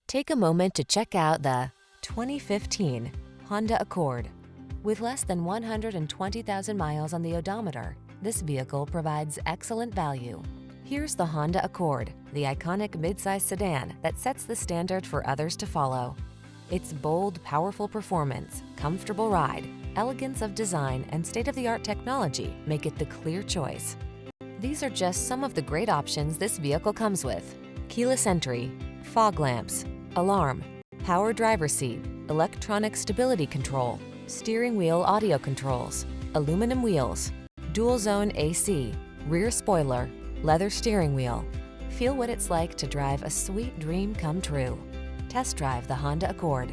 Take a moment to check out the 2015 Honda Accord. With less than 120,000 miles on the odometer, this vehicle provides excellent value. Here's the Honda Accord, the iconic midsize sedan that sets the standard for others to follow. Its bold, powerful performance, comfortable ride, elegance of design, and state-of-the-art technology make it the clear choice. These are just some of the great options this vehicle comes with: keyless entry, fog lamps, alarm, power driver's seat, electronic stability control, steering wheel audio controls, aluminum wheels, dual zone AC, rear spoiler, leather steering wheel. Feel what it's like to drive a sweet dream come true. Test drive the Honda Accord.